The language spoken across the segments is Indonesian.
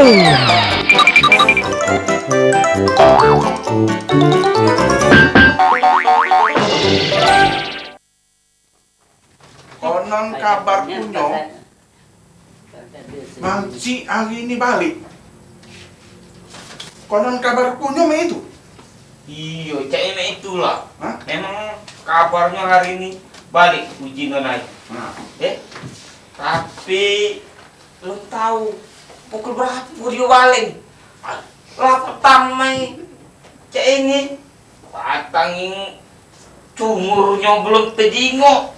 Konon kabar kuno, Mang Ci hari ini balik. Konon kabar kuno itu. Iya, caknya itulah. Hah? Memang kabarnya hari ini balik uji naik. Nah, Tapi lo tahu pukul berapa dia balik? Lah pertama cak ini patangin cumurnya belum tejingok.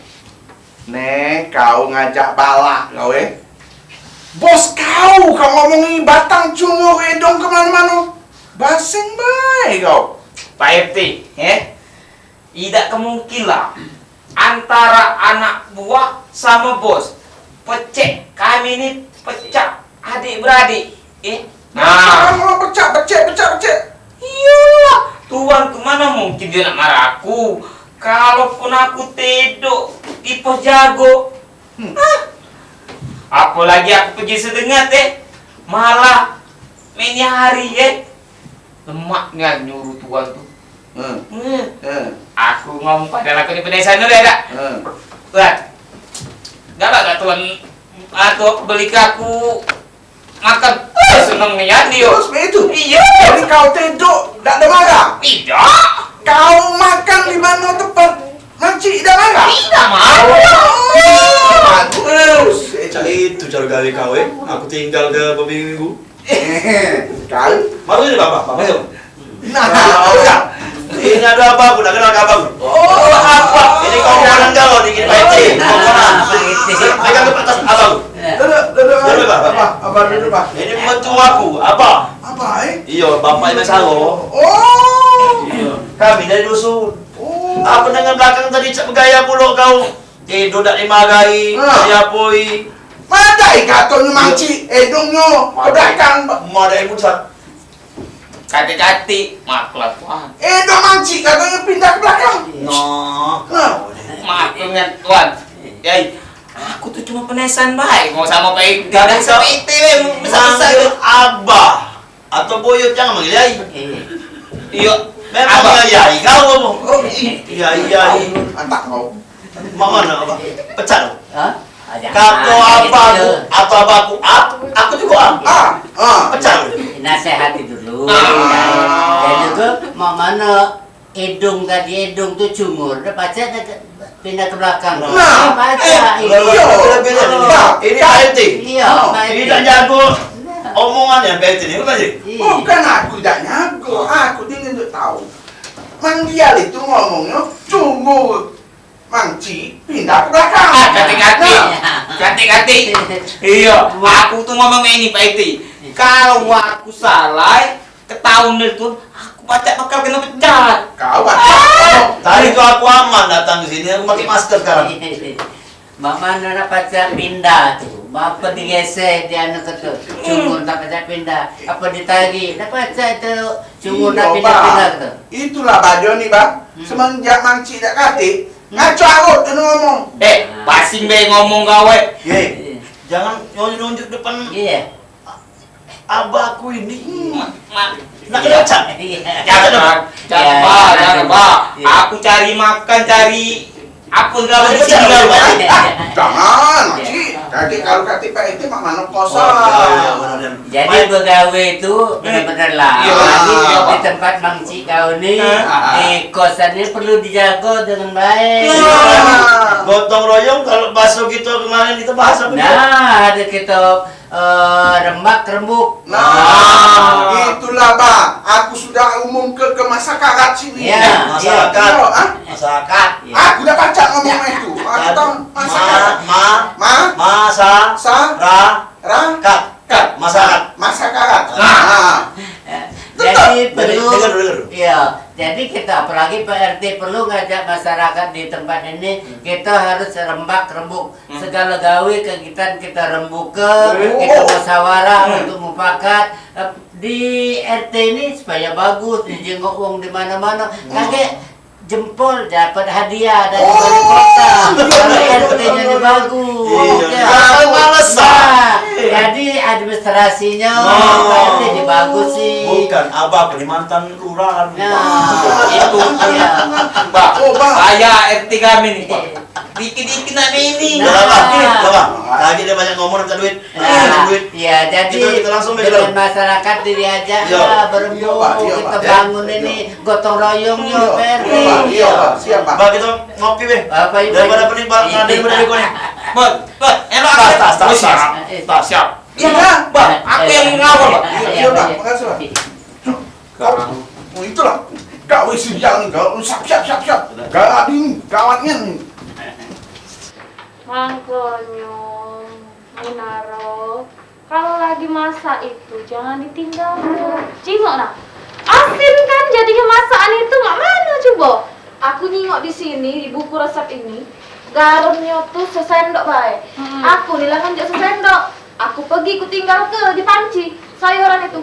Nek, kau ngajak balak kau Bos kau ngomongin batang cumur edong kemana-mana. Basing baik kau. Pak RT, tidak kemungkinan antara anak buah sama bos. Pecek kami ini pecah adik-beradik. Nah, mau pecah. Iyalah, Tuan kemana mungkin dia nak marah aku? Kalaupun aku tidur di pos jago, apalagi aku pergi sedengat malah mainnya hari lemaknya nyuruh Tuan tuh. Aku ngomong pada laku di pedesaan dulu ya kak. Tuan, gak Tuan atau beli ke aku makan. Seneng nih dia. Terus begitu? Iya. Jadi kau tidur, tak ada marah? Tidak. Kau makan di mana tempat Makcik tidak marah? Tidak mau. Bagus. Itu cara gawe kau Aku tinggal ke minggu. Kan? Baru ini bapak yuk. Nah, Ini ada apa? Aku udah kenal kabar. oh apa? Ini kau jangan galau dikit Pak Eci. Pegang ke atas abang. Duduk, apa duduk, Pak? Ini mentua aku. Apa? Apa, Iya, bapak ini Saro. Oh. Iya. Kami dari dusun. Oh. Apa dengan belakang tadi cak bergaya pula kau? Tidur tak dimagai, saya poi. Madai katanya Makcik, edongnya ke belakang. Mau ada yang muncul. Kati-kati, maaf lah Tuan. Edong Makcik katanya pindah ke belakang. No. Maaf Tuan. Aku tuh cuma penesan baik. Mau sama Pak Gak ada seperti Manggil abah atau boyot jangan manggil yai. Iya. Memang manggil yai kau ngomong. Oh, Yai. Antak kau. Mana apa? Pecat dong. Kau Apa abaku aku juga pecah. Nasihati dulu. Ah. Dan juga mau mana edung tuh cumur, dia baca pindah ke belakang. Nah, baca Ini ANT. Iya, Ini tak jago omongan yang ANT ini bukan sih? Bukan aku tidak nyago, aku ingin untuk tahu. Mang Dial itu ngomongnya cumur Makcik pindah ke belakang. Kati-kati. Iya, aku tuh ngomong ini Pak Iti. Kalau aku salah, ketahuan itu aku baca bakal kena pecat. Kau Tadi tuh aku aman datang ke sini, aku pakai masker sekarang. Mama nana pacar pindah tuh, bapak digesek dia anak itu, cumur tak pacar pindah, apa ditagi, nak pacar itu cumur tak pindah tuh. Itulah baju nih, Bang. Semenjak Makcik tak kati, ngaco aku tuh ngomong. Pasing be ngomong gawe. Jangan nunjuk depan Iya. abahku ini. Nak Iya. kecat. Jangan, Pak. Aku cari makan, cari apa gawe di sini gawe. Jangan, Makcik. Kaki kalau kati Pak itu mah mana kosong. Jadi begawe itu benar-benar lah. Iya. Lagi di tempat Bang Ci kau nih, di kosannya perlu dijaga dengan baik. Gotong royong kalau bakso gitu kemarin kita bahas apa? Nah, ada kita rembuk. Nah, itulah, Bang. Aku sudah umumkan ke masyarakat sini. Iya. Masyarakat. Iya, Masyarakat. Aku udah baca ngomongnya itu. Aku tahu masyarakat. Masyarakat. Masyarakat. Jadi perlu, Dengar. iya. Jadi kita apalagi Pak RT perlu ngajak masyarakat di tempat ini. Kita harus rembuk segala gawe kegiatan kita rembuke, kita musyawarah untuk mufakat di RT ini supaya bagus, dijenguk uang di mana-mana. Kakek jempol dapat hadiah dari wali kota. Kalau RT-nya bagus. Iya. Males. Jadi administrasinya Oh. ini dibagusin. Bukan, Abah Kalimantan Rural. Nah, Itu. iya. Pak, Oh, Bang. saya RT kami nih, Pak. Dikit-dikit nak ini. Udah lah, Nah. udah lah. Lagi dia banyak ngomong minta duit. Nah, Duit. ya jadi Kita langsung dengan begitu. masyarakat diajak Iya. lah berembuk, Iya, Pak. Iya, kita Pak. bangun ini gotong royong Iya, yuk PRT. iya, Pak. Iya, Pak. Siap, Pak. Bah, kita ngopi be. Apa itu? Daripada pening Pak, ada daripada bego nih. Bang, enak Tas, aja. tas, tas, Oh, tas. siap. Tas, siap. Iya, Bang. Bang, aku yang ngawal, Pak. Iya, Pak. Makasih, Pak. Oh, itulah. Kau isi yang kau siap. Gawat ini, gawatnya nih. Makanya, Munaro, kalau lagi masak itu jangan ditinggal. Cingok nah, asin kan jadinya masakan itu nggak mana coba. Aku nyingok di sini di buku resep ini, garamnya tuh sesendok baik. Aku nilai kan sesendok. Aku pergi, ku tinggal di panci sayuran itu.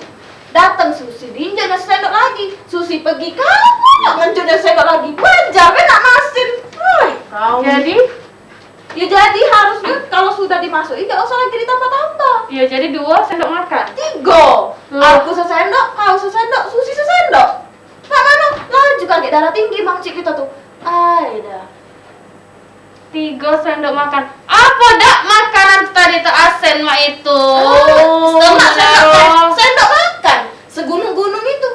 Datang Susi, diinjaknya sendok lagi. Susi pergi, kamu ngenjoknya sendok lagi. Wajar, nak masin. Jadi? Ya jadi harusnya kalau sudah dimasukin gak usah lagi ditambah-tambah. Ya jadi 2 sendok makan. 3. Aku sesendok, kau sesendok, Susi sesendok. Nggak mana? Laju kaget darah tinggi Bang Cik kita tuh. Aida. 3 sendok makan. Apa dak makanan tadi tuh asen mak itu? Sendok makan. Segunung-gunung itu.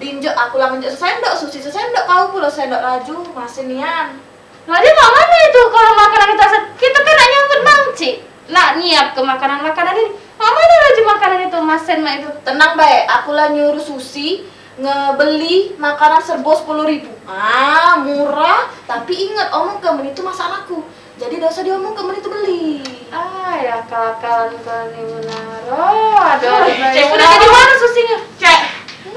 Dinjok aku lah menjok sendok, Susi sesendok, kau pula sendok laju, masih nian. Nah dia mau mana itu kalau makanan itu aset? Kita kan nak nyambut Bang Cik. Nak nyiap ke makanan-makanan ini. Mau mana laju makanan itu masen mak itu? Tenang baik, aku lah nyuruh Susi ngebeli makanan serbo 10.000. Ah, murah, tapi ingat omong kemen itu masalahku. Jadi dosa diomong kemen itu beli. Ah, ya kakalan kali Munaro. Aduh, Cek udah jadi mana Susinya? Cek,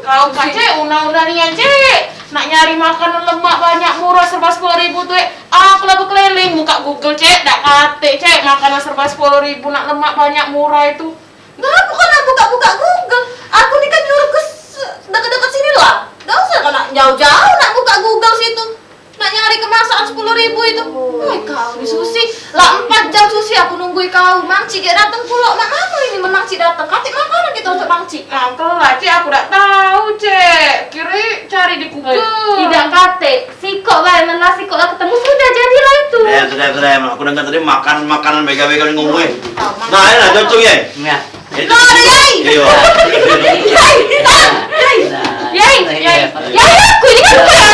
kau kan Cek, una-una nian Cek. Nak nyari makanan lemak banyak murah serba 10.000 tuh. Aku lah berkeliling buka Google Cek, dak kate Cek makanan serba 10.000 nak lemak banyak murah itu. Nggak, bukan aku buka Google. Aku nih kan nyuruh ke dekat-dekat sini lah. Nggak usah kan nak jauh-jauh nak buka Google situ. Nak nyari kemasan 10.000 itu. Woi kau nih Susi. Lah 4 jam Susi aku nungguin kau. Mangci gak datang pula. Nak mana ini Mangci datang? Katik makanan kita untuk Mangci. Angkel lah Cek, aku tak tahu Cek. Kiri cari di Google. Tidak katik. Sikok lah, lelah sikok lah ketemu sudah jadilah itu. Sudah. Aku dengar tadi makanan bega-bega ngomongnya. Nah, ini lah cocok ya. Nah, Itu. Nah, ada Yai. Iya. Yai, aku ini kan bukan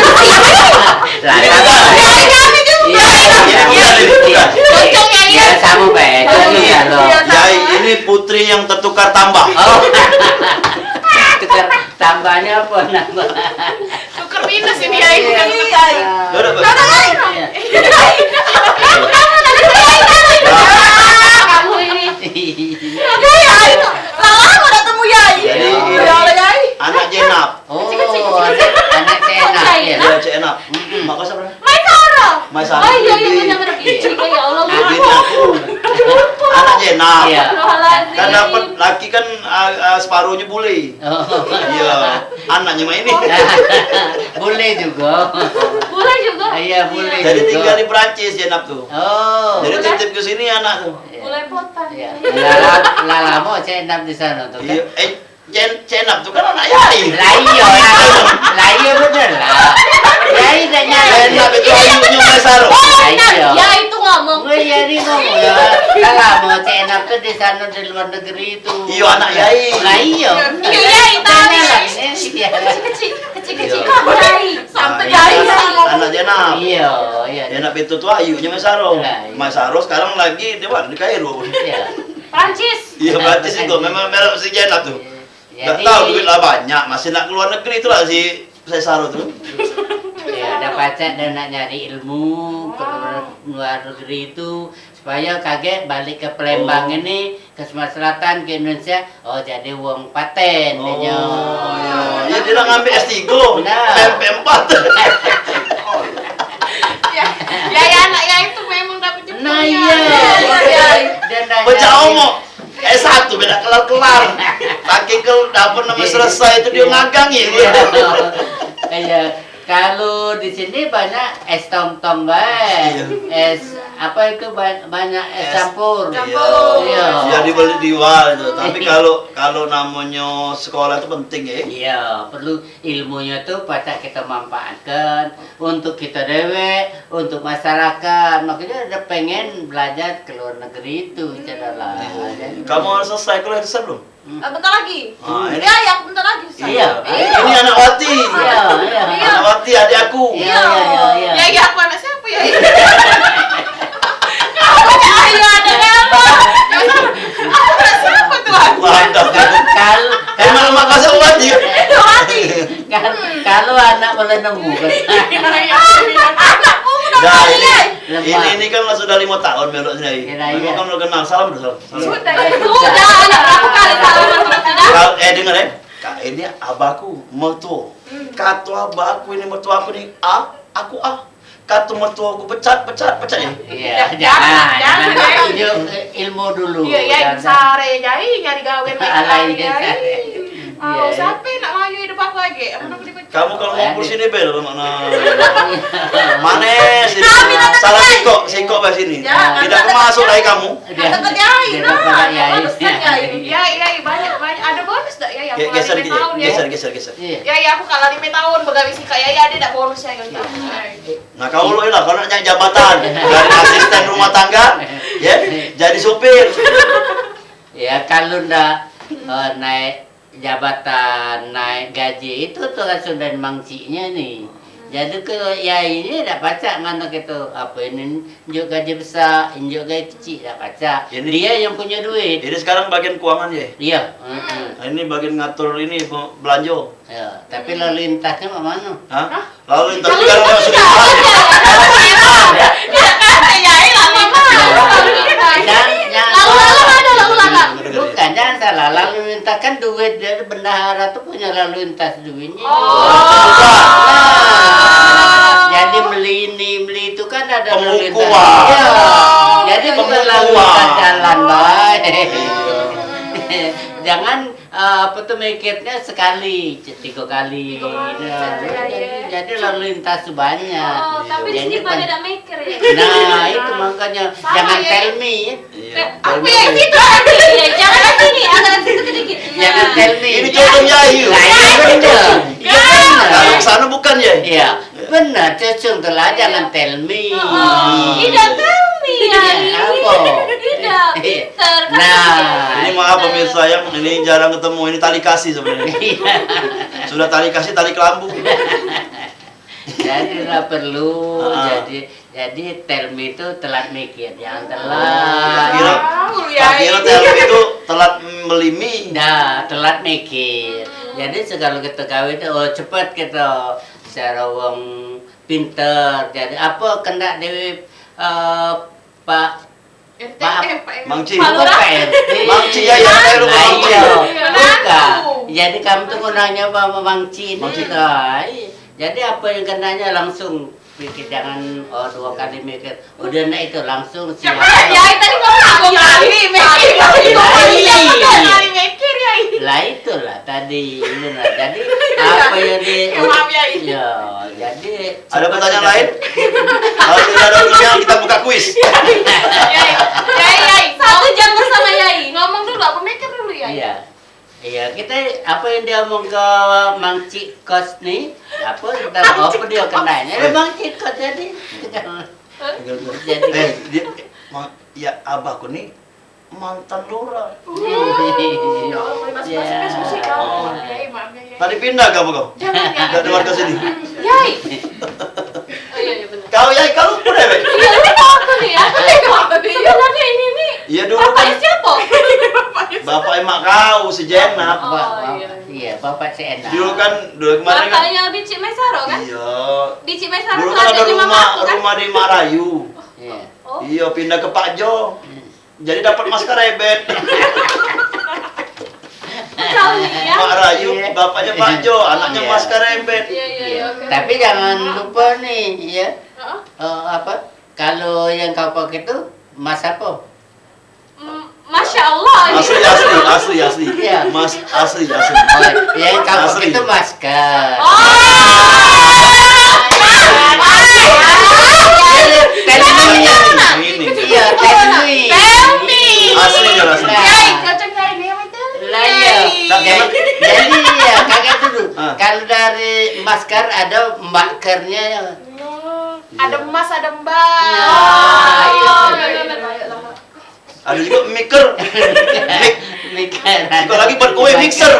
Ini bukan. Yai kami juga. Ini bukan. Cocok ya ya sama baik. Iya loh. Yai, ini putri yang tertukar tambah. Oh. Tukar tambahnya apa nambah? Tukar minus ini Yai. Duduk, Pak. Iya. Kamu ini. Yai, lama ketemu Yai. Jadi, Ya Allah Yai. anak Jenap. Oh, anak enak ya. Iya, Jenap. Mak siapa? Maisara. Maisara. Oh iya benar. Ya Allah. Bibi aku. Anak Jenap. Iya. Kan dapat laki kan separuhnya bule. Oh. Iya, anaknya mah ini. Boleh juga. Boleh juga. Iya, boleh Jadi juga. tinggal di Perancis Jenap tuh. Oh. Jadi titip ke sini anak tuh. Boleh potan. Iya. Lama saya enam di sana tuh kan. Iya, Jenap tuh kan anak Yai. Lah iya bener lah. Yai tak nyari. Jenap itu ayunya Maisaro. Iya. Ya itu ngomong. Gue jadi ngomong ya. Lama saya enak tuh di sana di luar negeri itu. Iya, anak Yai. Lah iya. Iya Yai tahu. Iya. Kecil-kecil Yai. Sampai Yai sama. Anak Jenap. Iya, iya. Jenap itu tuh ayunya Maisaro. Nah, iya. Maisaro sekarang lagi di mana? Di Kairo. Iya. Prancis. Iya, berarti sih kok memang merek si Jenap tuh. Gak Jadi, tahu duit lah banyak, masih nak keluar negeri itu lah si Maisaro tuh. ya ada pacar dan nak nyari ilmu ke luar negeri itu supaya kaget balik ke Palembang ini ke Sumatera Selatan ke Indonesia. Oh jadi uang paten Oh, dia. iya. Ya dia udah ngambil S3, Nah. MP4. Ya anak ya itu memang dapat jemput. Nah iya. Dan Baca omong. S1 beda kelar-kelar. Pakai ke dapur nama selesai itu dia ngagang ya. Iya. Kalau di sini banyak es tong-tong baik. Es apa itu banyak es campur. Campur. Iya. Jadi beli dijual itu. Tapi kalau namanya sekolah itu penting ya. Iya, perlu ilmunya tuh pada kita manfaatkan untuk kita dewe, untuk masyarakat. Makanya ada pengen belajar ke luar negeri itu, cadalah. Kamu harus selesai kuliah belum? Bentar lagi. Ah, ini- Ya, ya, bentar lagi. Say. Iya. Ini anak Wati. Iya, iya. Anak Wati adik aku. Iya, iya, iya. Ya, ya, aku anak siapa ya? Ayo, ada apa? Aku anak siapa tuh? Mantap. Kalau Emang makasih Wati. kalau anak boleh nemu kan. Anakku udah Nah, kaya. ini kan sudah 5 tahun melok sini. Iya, Memang iya. kan udah kenal salam dulu. Sudah, anak berapa kali salaman sama sudah? Dengar ya. Kak ini abahku mertua. Kata abahku ini mertua aku nih aku Kata mertua aku pecat ya. Iya, Jangan, jangan. jangan. Tunjuk ilmu dulu. Iya, ya, Jangan. sare jadi nyari gawe Alay, mereka iya. jadi. Oh, Iya. siapa yang nak maju hidup aku lagi? Apa nak dipecat? Kamu kalau mau kursi ini bel mana? Mana sini? Kami datang Salah ke singkok bahas sini. Ya, Tidak datang masuk ke lagi kamu. Dia- Kata Yai, dia nah, dapat Yai. bonus kan Yai. Iya. Yai, banyak. Ada bonus tak ya? Aku Geser lagi dikit. tahun ya. Geser. Iya. Ya, aku kalah 5 tahun begawi si Kak Yai ada tak bonus ya kan? Nah kau lo lah, kalau nak nyari jabatan dari asisten rumah tangga, ya, jadi supir. Ya kalau ndak naik jabatan, naik gaji itu tuh kan sudah mangcinya nih. Jadi ke ya ini dak pacak mana gitu apa ini injuk gaji besar, injuk gaji kecil dak pacak. Ini- Dia yang punya duit. Ini sekarang bagian keuangan ya. Iya. Nah, ini bagian ngatur ini belanja. Ya, tapi lalu lintasnya mana? Hah? Lalu lintas sekarang yang sudah Kata Yai lama Bukan, jangan salah. Lalu lintas kan duit dari bendahara tuh punya lalu lintas duitnya. Jadi beli ini, beli itu kan ada lalu lintas. Pengukuhan. Iya. Jadi bukan lalu lintas jalan, baik. Jangan apa tuh mikirnya sekali, 3 kali. Jadi lalu lintas tuh banyak. Tapi di sini Jadi pada tidak mikir ya. Nah, itu makanya Sama, jangan ya. tell me ya. Iya. Aku yang situ nanti. Jangan ke sini, agak situ sedikit. Jangan tell me. Ini contohnya Ayu. Lah, iya benar. Iya Kalau benar. ke sana bukan ya? Iya, benar. Cocok telah jangan tell me. Tidak kami ya. Apa? Tidak, pinter. Nah, Ini maaf pemirsa yang ini jarang ketemu, ini tali kasih sebenarnya. Iya. Sudah tali kasih, tali kelambu. Jadi nggak perlu. Ah. Jadi tell me itu telat mikir, jangan Tak telat. kira, tak kira telur itu telat melimi. Nah, telat mikir. Jadi segala kita kawin itu cepat kita secara wong pinter. Jadi apa kena dewi Pak Mangci. Pak Lurah. Mangci ya, ya, saya lupa Nah, Mangci. iya. Menantu. Bukan. Jadi kamu tuh nanya Pak Mangci ini. Mangci. Nah, jadi apa yang kenanya langsung pikir, jangan 2 kali mikir. Udah nah itu langsung siapa? Ya, tadi ngomong kali mikir. Kali mikir ya. Lah itulah tadi benar. Jadi apa yang di Maaf, ya. Ya, jadi Ada pertanyaan lain? Kalau tidak ada pertanyaan, kita buka kuis. Yai, 1 jam bersama Yai. Ngomong dulu, aku mikir dulu ya. Iya. Iya, kita apa yang dia omong ke Mang Cikos nih? Apa dia kenanya? Mang Cikos jadi. Jadi Dia, ya abahku nih mantan lurah. Ya Allah, masuk sih kau. Ya. Yai, maaf ya, Yai. Tadi pindah kamu kau? Jangan, ya. Dari warga sini. Yai. Oh iya, iya benar. Kau ya, kalau pun ya, Bek? Iya, ini kau aku nih ya. Iya, tadi ini nih. Iya dulu Bapaknya kan siapa? bapak emak kau si Jenab. Iya, bapak si enak. Dulu kemarin kan. Bapaknya Bici Mesaro kan? Iya. Bici Mesaro Dulu tuh kan ada di mama aku kan? rumah di Marayu. Iya. Oh. Iya, pindah ke Pak Jo. Jadi dapat masker rebet. Tahu nih ya. Mak Rayu, Iya. bapaknya Pak Jo, anaknya Iya. masker rebet. Iya, iya, Iya. oke. Tapi jangan lupa nih, ya. Heeh. Apa? Kalau yang kau pakai itu mas apa? Masya Allah. Asli. Iya. Mas asli. Oh, yang kau pakai Asli. itu masker. Oh. makernya ya. Ada emas, ada mbak. Ada juga mixer. Mikir. Kalau lagi buat kue mixer.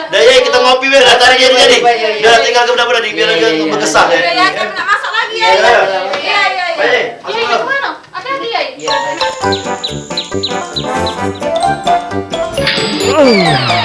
Dah ya kita ngopi biar dah tarik jadi. Biar tinggal ke benar-benar di biar agak berkesan ya. Ya, kita nak masak lagi ya. Iya. Iya. Baik, Iya, masuk iya, dulu. kemana? Hati-hati ya. Iya.